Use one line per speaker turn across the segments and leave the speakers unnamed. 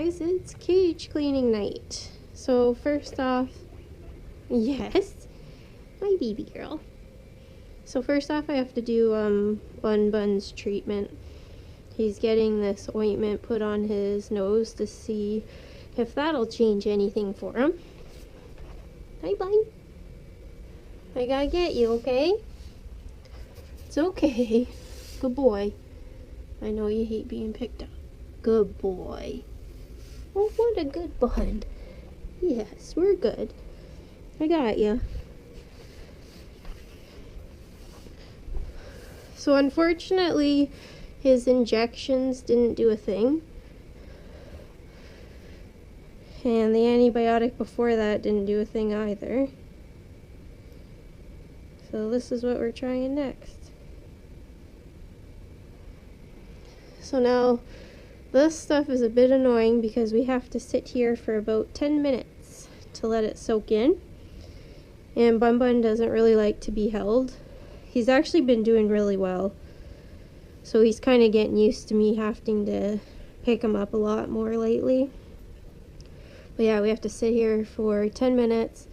guys, it's cage cleaning night. So first off, yes, my baby girl. So first off, I have to do Bun's treatment. He's getting this ointment put on his nose to see if that'll change anything for him. Hi, Bun. I gotta get you, okay? It's okay. Good boy. I know you hate being picked up. Good boy. Oh, what a good bun. Yes, we're good. I got you. So unfortunately, his injections didn't do a thing. And the antibiotic before that didn't do a thing either. So this is what we're trying next. So now, this stuff is a bit annoying because we have to sit here for about 10 minutes to let it soak in. And Bun doesn't really like to be held. He's actually been doing really well. So he's kind of getting used to me having to pick him up a lot more lately. But yeah, we have to sit here for 10 minutes,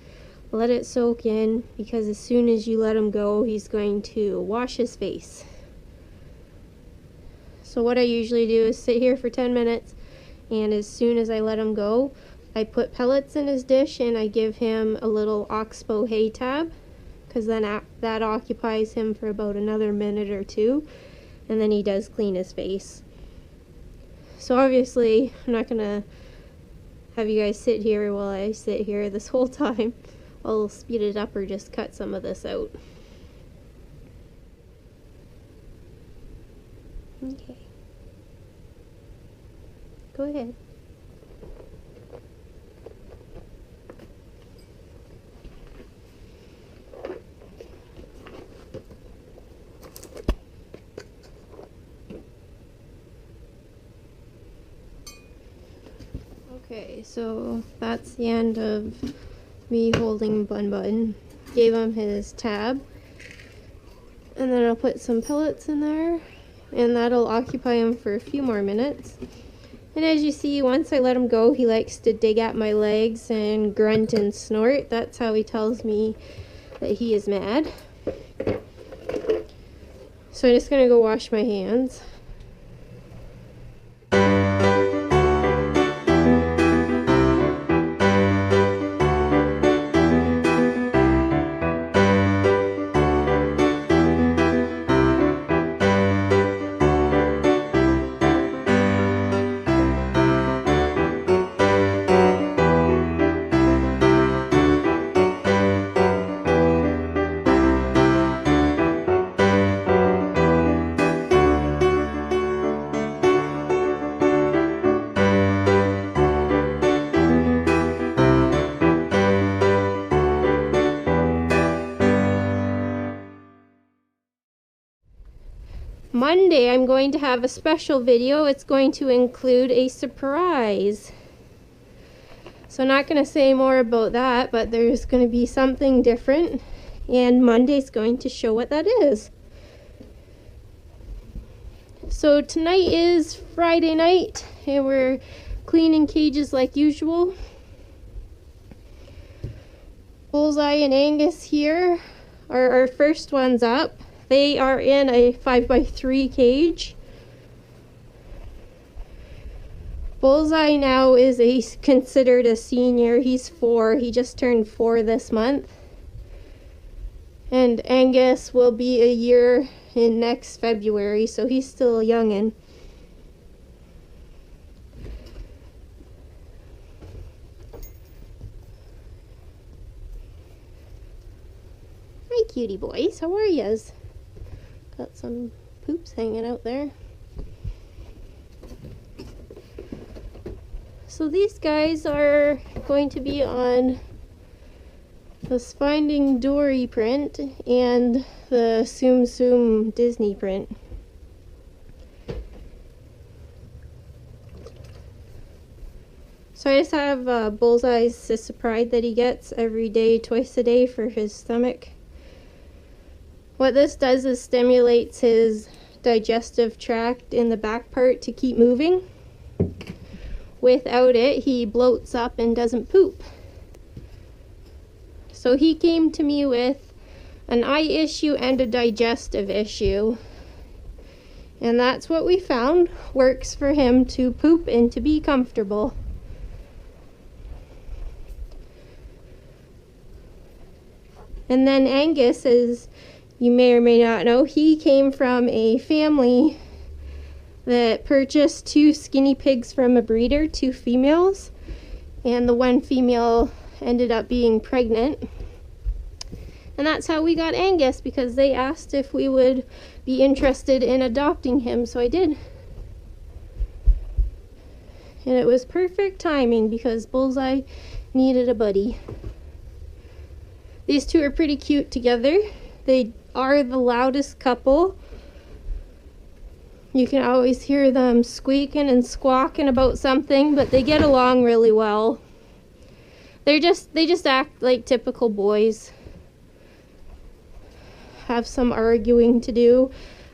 let it soak in, because as soon as you let him go, he's going to wash his face. So what I usually do is sit here for 10 minutes, and as soon as I let him go, I put pellets in his dish and I give him a little oxbow hay tab, because then that occupies him for about another minute or two, and then he does clean his face. So obviously, I'm not gonna have you guys sit here while I sit here this whole time. I'll speed it up or just cut some of this out. Okay. Go ahead. Okay, so that's the end of me holding Bun. Gave him his tab. And then I'll put some pellets in there. And that'll occupy him for a few more minutes. And as you see, once I let him go, he likes to dig at my legs and grunt and snort. That's how he tells me that he is mad. So I'm just gonna go wash my hands. Monday, I'm going to have a special video. It's going to include a surprise. So I'm not going to say more about that, but there's going to be something different. And Monday's going to show what that is. So tonight is Friday night, and we're cleaning cages like usual. Bullseye and Angus here are our first ones up. They are in a 5x3 cage. Bullseye now is considered a senior. He's 4. He just turned 4 this month. And Angus will be a year in next February, so he's still a youngin'. Hi, cutie boys. How are yous? Got some poops hanging out there. So these guys are going to be on this Finding Dory print and the Tsum Tsum Disney print. So I just have Bullseye's Sister Pride that he gets every day, twice a day for his stomach. What this does is stimulates his digestive tract in the back part to keep moving. without it, he bloats up and doesn't poop. So he came to me with an eye issue and a digestive issue. And that's what we found works for him to poop and to be comfortable. And then Angus, as you may or may not know, he came from a family that purchased 2 skinny pigs from a breeder, 2 females, and the one female ended up being pregnant. And that's how we got Angus, because they asked if we would be interested in adopting him, so I did. And it was perfect timing because Bullseye needed a buddy. These two are pretty cute together. They are the loudest couple. You can always hear them squeaking and squawking about something, but they get along really well. They just act like typical boys. Have some arguing to do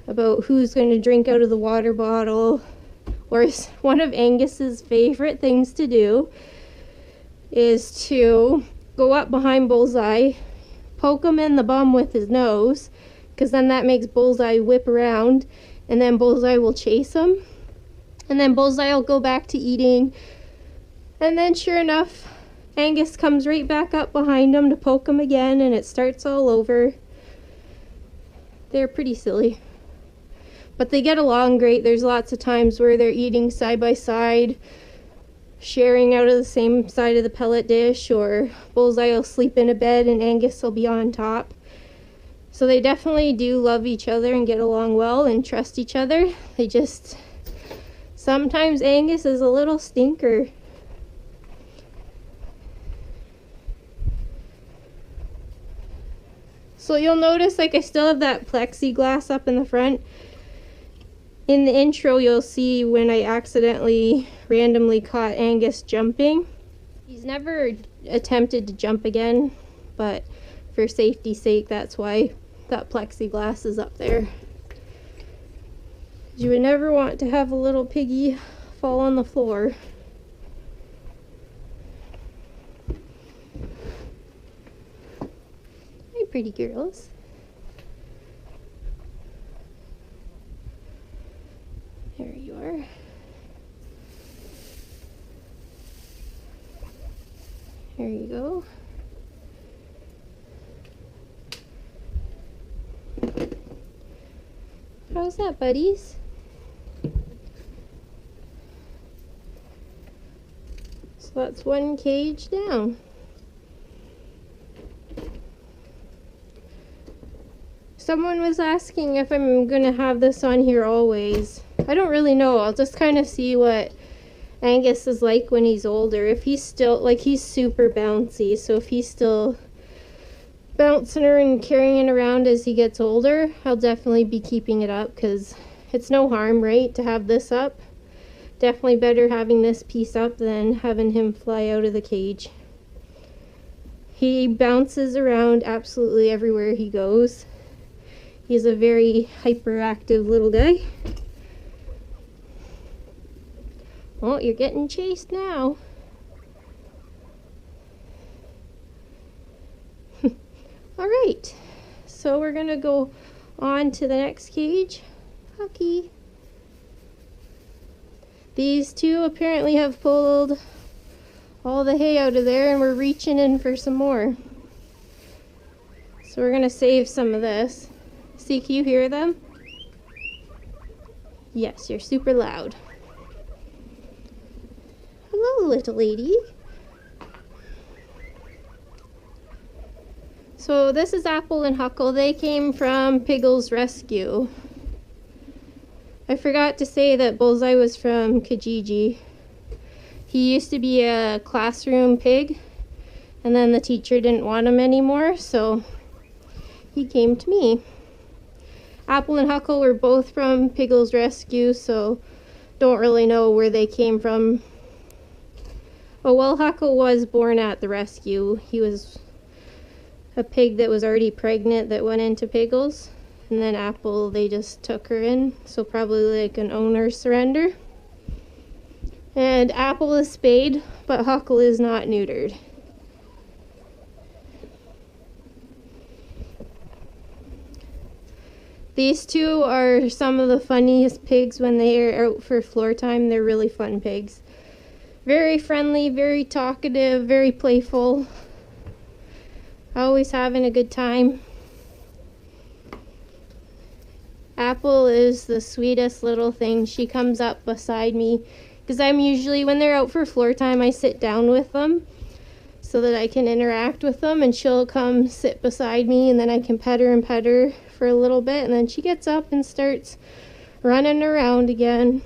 about who's going to drink out of the water bottle. Or one of Angus's favorite things to do is to go up behind Bullseye, poke him in the bum with his nose, because then that makes Bullseye whip around, and then Bullseye will chase him, and then Bullseye will go back to eating, and then sure enough, Angus comes right back up behind him to poke him again, and it starts all over. They're pretty silly, but they get along great. There's lots of times where they're eating side by side, sharing out of the same side of the pellet dish, or Bullseye will sleep in a bed and Angus will be on top. So they definitely do love each other and get along well and trust each other. They just, sometimes Angus is a little stinker. So you'll notice, like, I still have that plexiglass up in the front. In the intro, you'll see when I accidentally randomly caught Angus jumping. He's never attempted to jump again, but for safety's sake, that's why that plexiglass is up there. You would never want to have a little piggy fall on the floor. Hi, pretty girls. There you are. There you go. How's that, buddies? So that's one cage down. Someone was asking if I'm gonna have this on here always. I don't really know. I'll just kind of see what Angus is like when he's older. If he's still, like, he's super bouncy, so if he's still bouncing her and carrying it around as he gets older, I'll definitely be keeping it up, because it's no harm, right, to have this up. Definitely better having this piece up than having him fly out of the cage. He bounces around absolutely everywhere he goes. He's a very hyperactive little guy. Oh, you're getting chased now. Alright, so we're gonna go on to the next cage. Hucky. These two apparently have pulled all the hay out of there, and we're reaching in for some more. So we're gonna save some of this. See, can you hear them? Yes, you're super loud. Hello, little lady. So this is Apple and Huckle. They came from Piggle's Rescue. I forgot to say that Bullseye was from Kijiji. He used to be a classroom pig, and then the teacher didn't want him anymore, so he came to me. Apple and Huckle were both from Piggle's Rescue, so don't really know where they came from. Oh, well, Huckle was born at the rescue. He was a pig that was already pregnant that went into Piggle's, and then Apple, they just took her in, so probably like an owner surrender. And Apple is spayed, but Huckle is not neutered. These two are some of the funniest pigs when they are out for floor time. They're really fun pigs. Very friendly, very talkative, very playful. Always having a good time. Apple is the sweetest little thing. She comes up beside me because I'm usually, when they're out for floor time, I sit down with them so that I can interact with them, and she'll come sit beside me, and then I can pet her and pet her for a little bit, and then she gets up and starts running around again.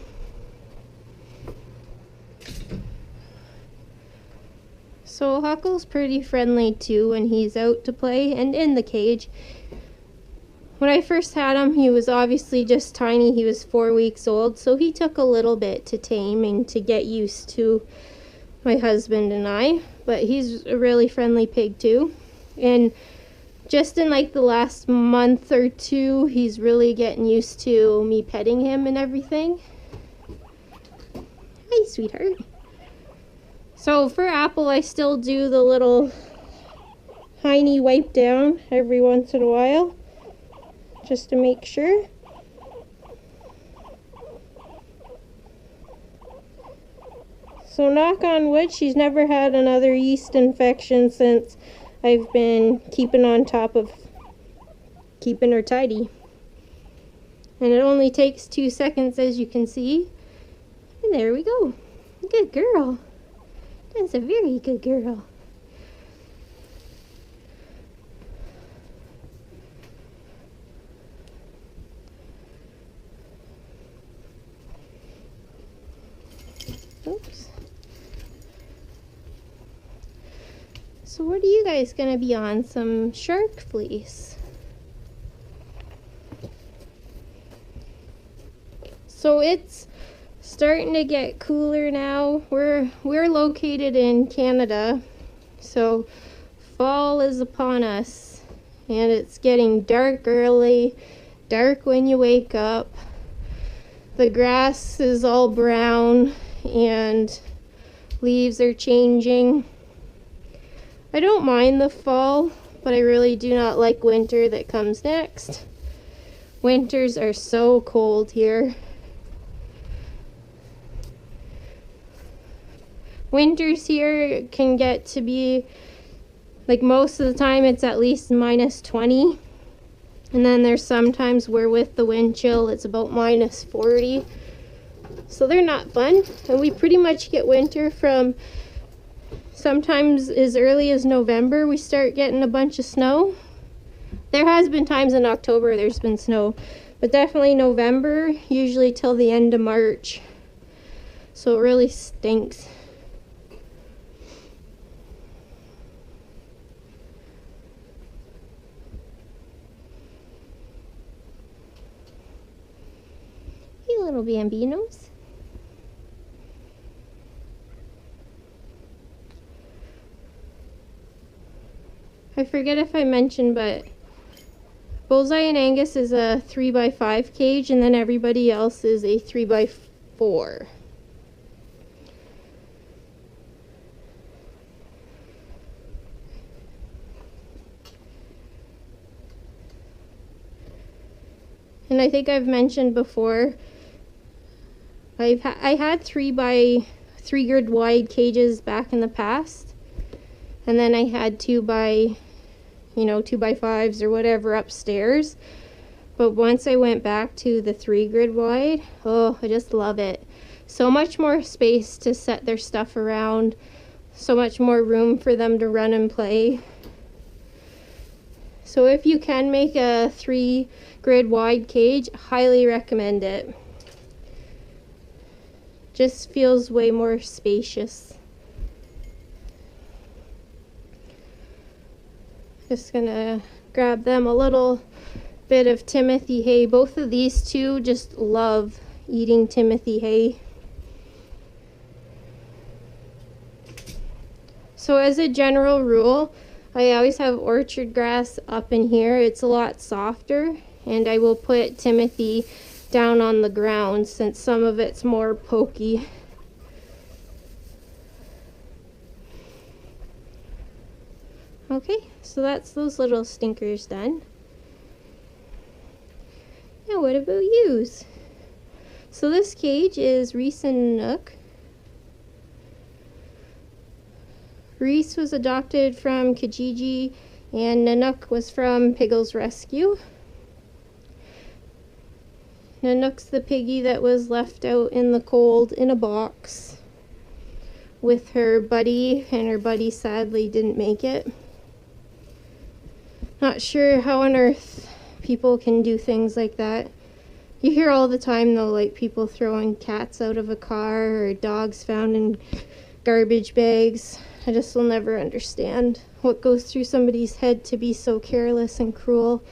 So Huckle's pretty friendly too when he's out to play and in the cage. When I first had him, he was obviously just tiny. He was 4 weeks old, so he took a little bit to tame and to get used to my husband and I, but he's a really friendly pig too. And just in like the last month or two, he's really getting used to me petting him and everything. Hi, sweetheart. So for Apple, I still do the little hiney wipe down every once in a while, just to make sure. So knock on wood, she's never had another yeast infection since I've been keeping on top of keeping her tidy. And it only takes 2 seconds, as you can see. And there we go. Good girl. That's a very good girl. Oops. So what are you guys gonna be on? Some shark fleece. So it's starting to get cooler now. We're located in Canada, so fall is upon us, and it's getting dark early, dark when you wake up. The grass is all brown and leaves are changing. I don't mind the fall, but I really do not like winter that comes next. Winters are so cold here. Winters here can get to be, like, most of the time it's at least -20. And then there's sometimes where with the wind chill it's about -40. So they're not fun. And we pretty much get winter from sometimes as early as November. We start getting a bunch of snow. There has been times in October there's been snow, but definitely November, usually till the end of March. So it really stinks. Hey, little bambinos. I forget if I mentioned, but Bullseye and Angus is a 3x5 cage, and then everybody else is a 3x4. And I think I've mentioned before, I had 3x3 grid wide cages back in the past, and then I had 2x5s or whatever upstairs. But once I went back to the 3 grid wide, oh, I just love it. So much more space to set their stuff around, so much more room for them to run and play. So if you can make a 3 grid wide cage, highly recommend it. Just feels way more spacious. Just gonna grab them a little bit of Timothy hay. Both of these two just love eating Timothy hay. So as a general rule, I always have orchard grass up in here. It's a lot softer, and I will put Timothy down on the ground since some of it's more pokey. Okay, so that's those little stinkers done. Now what about yous? So this cage is Reese and Nanook. Reese was adopted from Kijiji and Nanook was from Piggle's Rescue. Nanook's the piggy that was left out in the cold in a box with her buddy, and her buddy sadly didn't make it. Not sure how on earth people can do things like that. You hear all the time though, like people throwing cats out of a car or dogs found in garbage bags. I just will never understand what goes through somebody's head to be so careless and cruel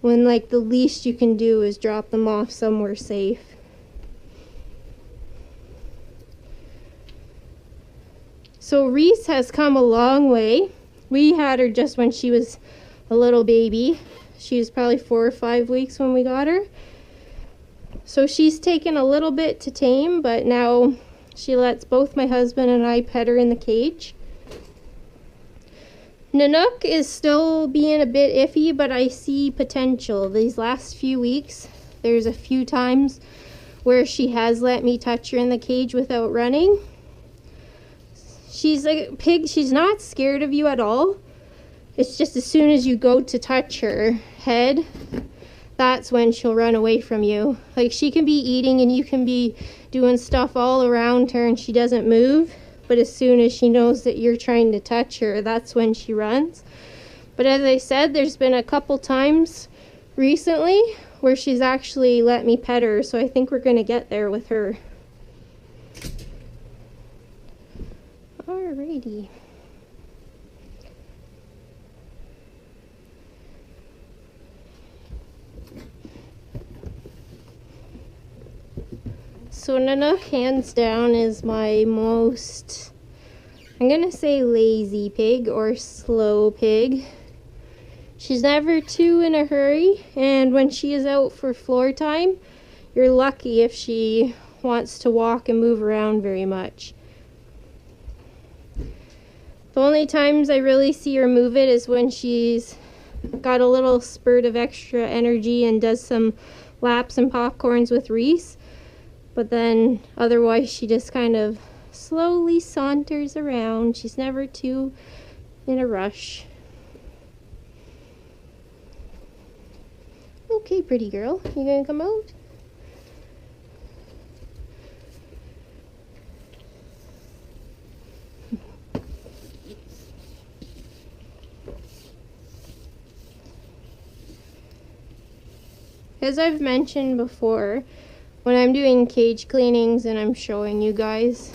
when like the least you can do is drop them off somewhere safe. So Reese has come a long way. We had her just when she was a little baby. She was probably 4 or 5 weeks when we got her. So she's taken a little bit to tame, but now she lets both my husband and I pet her in the cage. Nanook is still being a bit iffy, but I see potential. These last few weeks, there's a few times where she has let me touch her in the cage without running. She's like a pig, she's not scared of you at all. It's just as soon as you go to touch her head, that's when she'll run away from you. Like she can be eating and you can be doing stuff all around her and she doesn't move. But as soon as she knows that you're trying to touch her, that's when she runs. But as I said, there's been a couple times recently where she's actually let me pet her, so I think we're going to get there with her. Alrighty. So Nanook, hands down, is my most, I'm gonna say, lazy pig or slow pig. She's never too in a hurry, and when she is out for floor time, you're lucky if she wants to walk and move around very much. The only times I really see her move it is when she's got a little spurt of extra energy and does some laps and popcorns with Reese. But then otherwise she just kind of slowly saunters around. She's never too in a rush. Okay, pretty girl, you gonna come out? As I've mentioned before, when I'm doing cage cleanings and I'm showing you guys,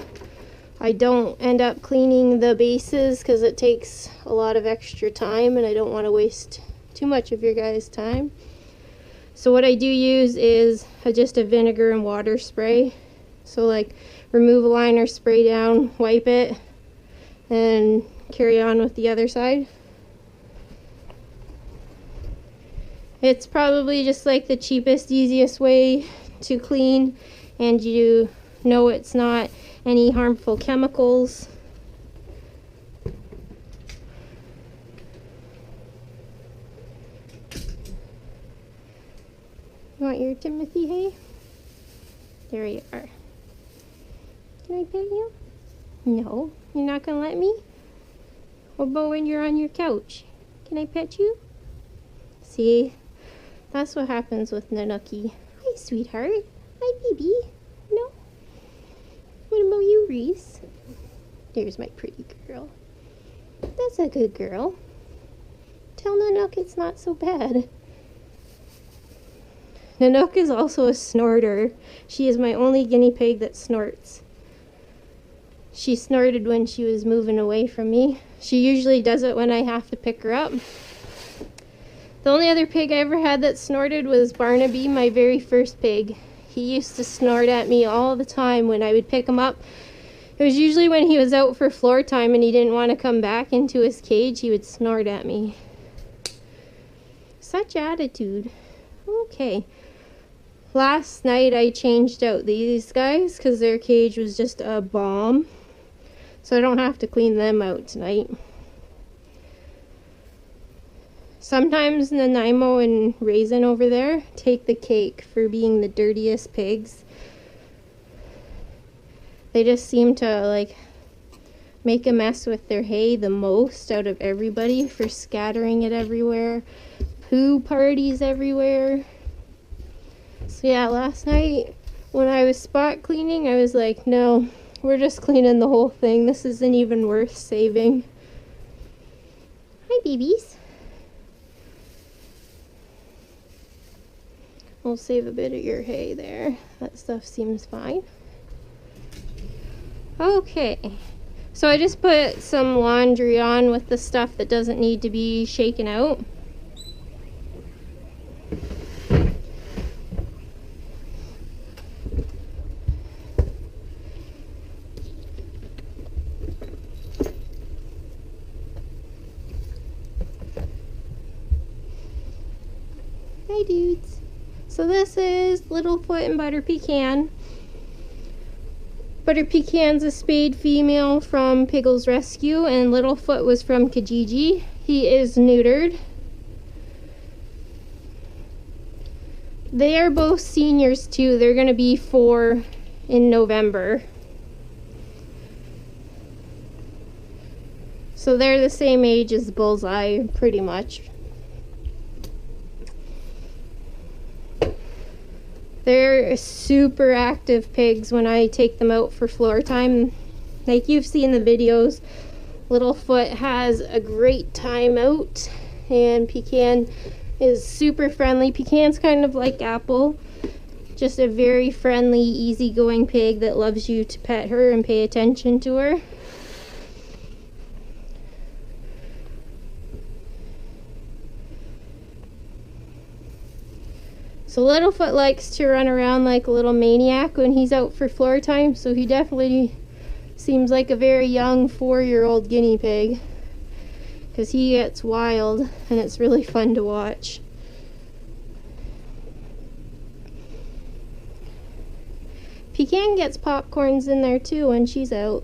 I don't end up cleaning the bases because it takes a lot of extra time and I don't want to waste too much of your guys' time. So what I do use is just a vinegar and water spray. So like remove a liner, spray down, wipe it, and carry on with the other side. It's probably just like the cheapest, easiest way to clean, and you know it's not any harmful chemicals. You want your Timothy hay? There you are. Can I pet you? No, you're not gonna let me? What about when you're on your couch? Can I pet you? See, that's what happens with Nanookie. Hi, sweetheart. Hi, baby. No? What about you, Reese? There's my pretty girl. That's a good girl. Tell Nanook it's not so bad. Nanook is also a snorter. She is my only guinea pig that snorts. She snorted when she was moving away from me. She usually does it when I have to pick her up. The only other pig I ever had that snorted was Barnaby, my very first pig. He used to snort at me all the time when I would pick him up. It was usually when he was out for floor time and he didn't want to come back into his cage, he would snort at me. Such attitude. Okay. Last night I changed out these guys because their cage was just a bomb. So I don't have to clean them out tonight. Sometimes Nanaimo and Raisin over there take the cake for being the dirtiest pigs. They just seem to like make a mess with their hay the most out of everybody for scattering it everywhere. Poo parties everywhere. So yeah, last night when I was spot cleaning, I was like, no, we're just cleaning the whole thing. This isn't even worth saving. Hi, babies. We'll save a bit of your hay there. That stuff seems fine. Okay. So I just put some laundry on with the stuff that doesn't need to be shaken out. Hi, dudes. So this is Littlefoot and Butter Pecan. Butter Pecan's a spayed female from Piggle's Rescue, and Littlefoot was from Kijiji. He is neutered. They are both seniors too. They're going to be 4 in November. So they're the same age as Bullseye, pretty much. They're super active pigs when I take them out for floor time. Like you've seen the videos, Littlefoot has a great time out, and Pecan is super friendly. Pecan's kind of like Apple, just a very friendly, easygoing pig that loves you to pet her and pay attention to her. So Littlefoot likes to run around like a little maniac when he's out for floor time, so he definitely seems like a very young 4-year-old guinea pig, because he gets wild and it's really fun to watch. Pecan gets popcorns in there too when she's out.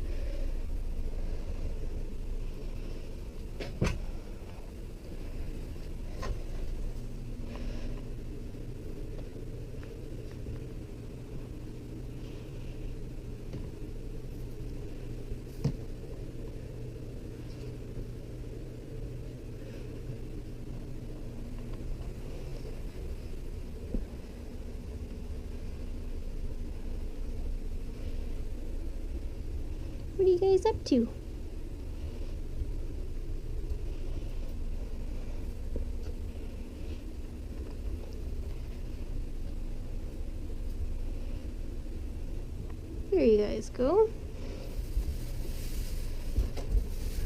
What are you guys up to? There you guys go.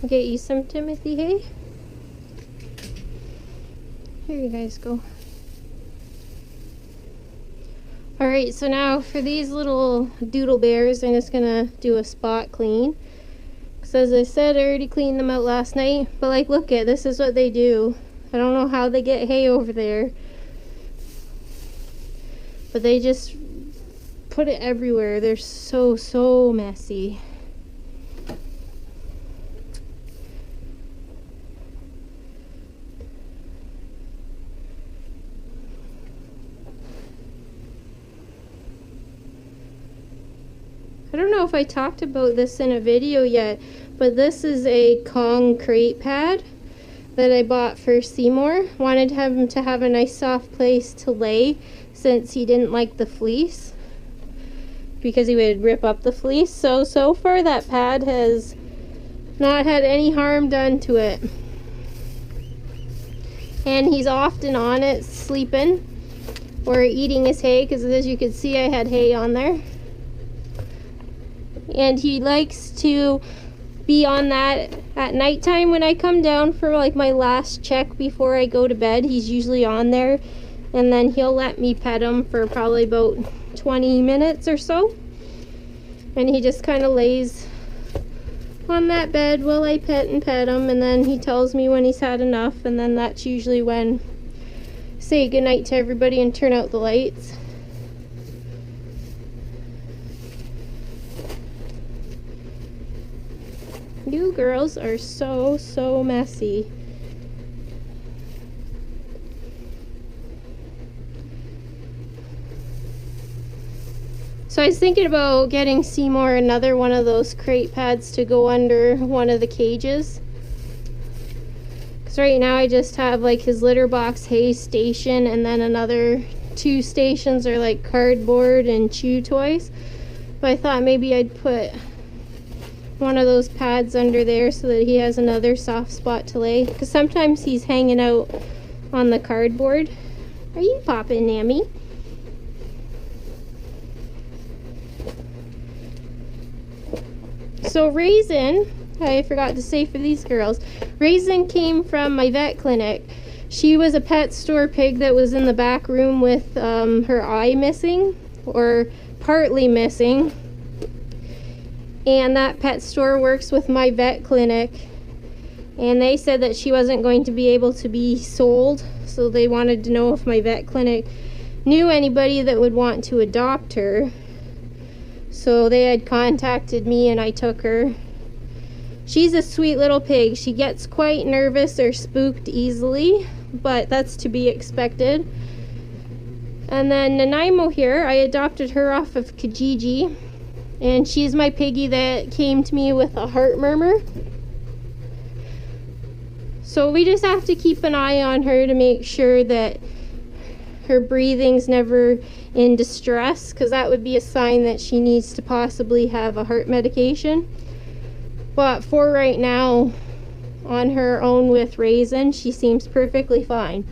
I'll get you some Timothy hay. Here you guys go. Alright, so now for these little doodle bears, I'm just gonna do a spot clean. Because as I said, I already cleaned them out last night. But like, look at this is what they do. I don't know how they get hay over there. But they just put it everywhere. They're so messy. I don't know if I talked about this in a video yet, but this is a concrete pad that I bought for Seymour. Wanted him to have a nice soft place to lay since he didn't like the fleece, because he would rip up the fleece. So far that pad has not had any harm done to it. And he's often on it sleeping or eating his hay, because as you can see I had hay on there. And he likes to be on that at nighttime when I come down for like my last check before I go to bed. He's usually on there, and then he'll let me pet him for probably about 20 minutes or so. And he just kind of lays on that bed while I pet him, and then he tells me when he's had enough, and then that's usually when I say goodnight to everybody and turn out the lights. You girls are so messy. I was thinking about getting Seymour another one of those crate pads to go under one of the cages. Because right now I just have like his litter box hay station, and then another 2 stations are like cardboard and chew toys. But I thought maybe I'd put one of those pads under there so that he has another soft spot to lay. Because sometimes he's hanging out on the cardboard. Are you popping, Nammy? So Raisin, I forgot to say for these girls, Raisin came from my vet clinic. She was a pet store pig that was in the back room with her eye missing, or partly missing. And that pet store works with my vet clinic. And they said that she wasn't going to be able to be sold. So they wanted to know if my vet clinic knew anybody that would want to adopt her. So they had contacted me and I took her. She's a sweet little pig. She gets quite nervous or spooked easily, but that's to be expected. And then Nanaimo here, I adopted her off of Kijiji, and she's my piggy that came to me with a heart murmur. So we just have to keep an eye on her to make sure that her breathing's never in distress, because that would be a sign that she needs to possibly have a heart medication. But for right now, on her own with Raisin, she seems perfectly fine.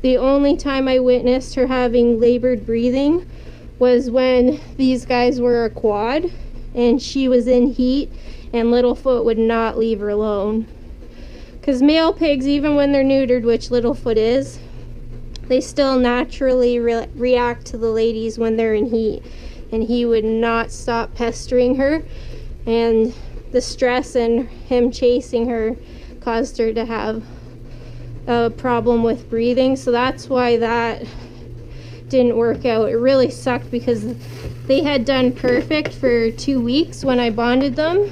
The only time I witnessed her having labored breathing was when these guys were a quad and she was in heat and Littlefoot would not leave her alone. Because male pigs, even when they're neutered, which Littlefoot is, they still naturally react to the ladies when they're in heat, and he would not stop pestering her, and the stress and him chasing her caused her to have a problem with breathing. So that's why that didn't work out. It really sucked because they had done perfect for 2 weeks when I bonded them,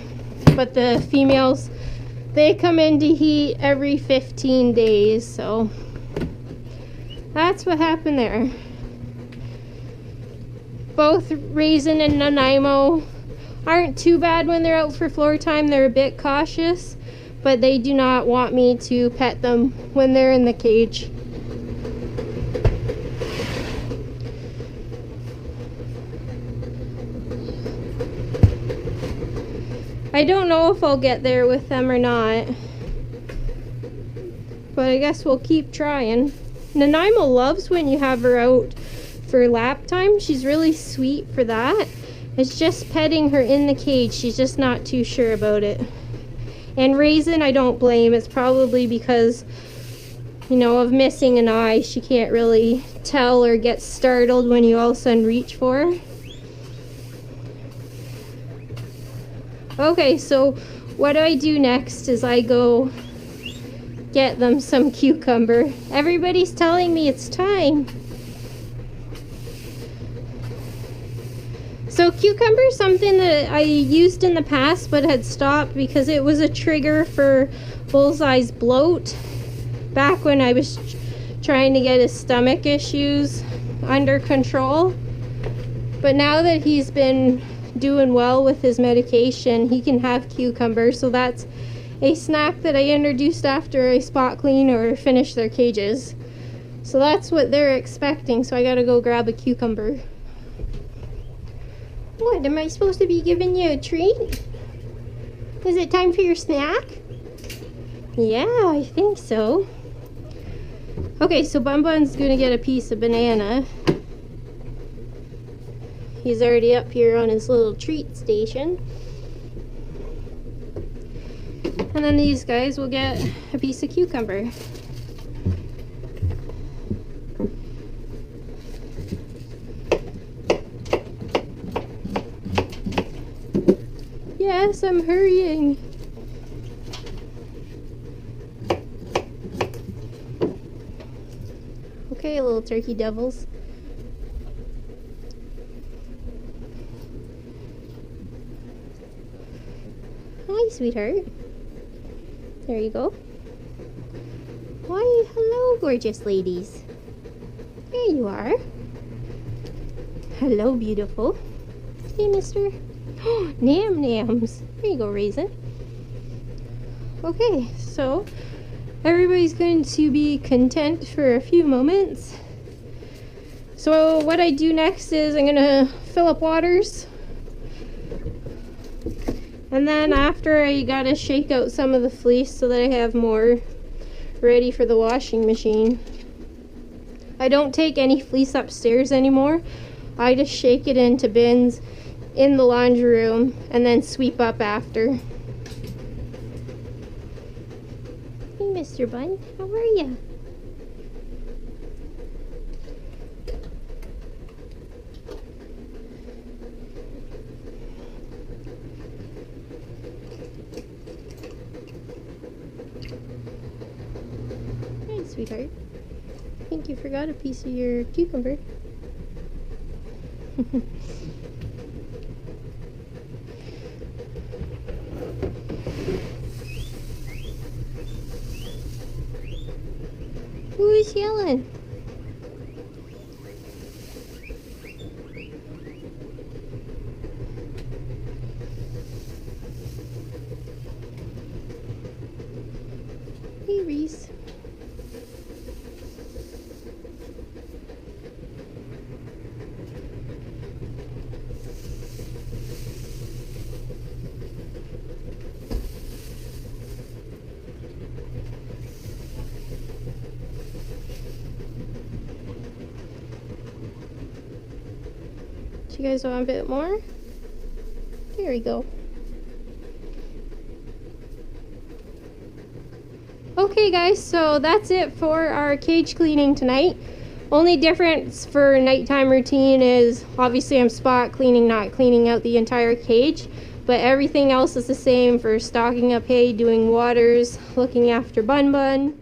but the females, they come into heat every 15 days, so that's what happened there. Both Raisin and Nanaimo aren't too bad when they're out for floor time. They're a bit cautious, but they do not want me to pet them when they're in the cage. I don't know if I'll get there with them or not, but I guess we'll keep trying. Nanaimo loves when you have her out for lap time. She's really sweet for that. It's just petting her in the cage. She's just not too sure about it. And Raisin, I don't blame. It's probably because, you know, of missing an eye. She can't really tell or get startled when you all of a sudden reach for her. Okay, so what I do next is I go get them some cucumber. Everybody's telling me it's time. So cucumber is something that I used in the past but had stopped because it was a trigger for Bullseye's bloat back when I was trying to get his stomach issues under control. But now that he's been doing well with his medication, he can have cucumber, so that's a snack that I introduced after I spot clean or finish their cages. So that's what they're expecting, so I gotta go grab a cucumber. What, am I supposed to be giving you a treat? Is it time for your snack? Yeah, I think so. Okay, so Bun Bun's gonna get a piece of banana. He's already up here on his little treat station. And then these guys will get a piece of cucumber. Yes, I'm hurrying. Okay, little turkey devils. Hi, sweetheart. There you go. Why, hello, gorgeous ladies. There you are. Hello, beautiful. Hey, mister. Oh, Nam Nams. There you go, Raisin. Okay, so everybody's going to be content for a few moments. So what I do next is I'm gonna fill up waters. And then after, I gotta shake out some of the fleece so that I have more ready for the washing machine. I don't take any fleece upstairs anymore. I just shake it into bins in the laundry room and then sweep up after. Hey, Mr. Bun, how are ya? Hey, sweetheart. I think you forgot a piece of your cucumber. Who's yelling? Hey, Reese. You guys want a bit more? There we go. Okay guys, so that's it for our cage cleaning tonight. Only difference for nighttime routine is obviously I'm spot cleaning, not cleaning out the entire cage, but everything else is the same for stocking up hay, doing waters, looking after Bun Bun.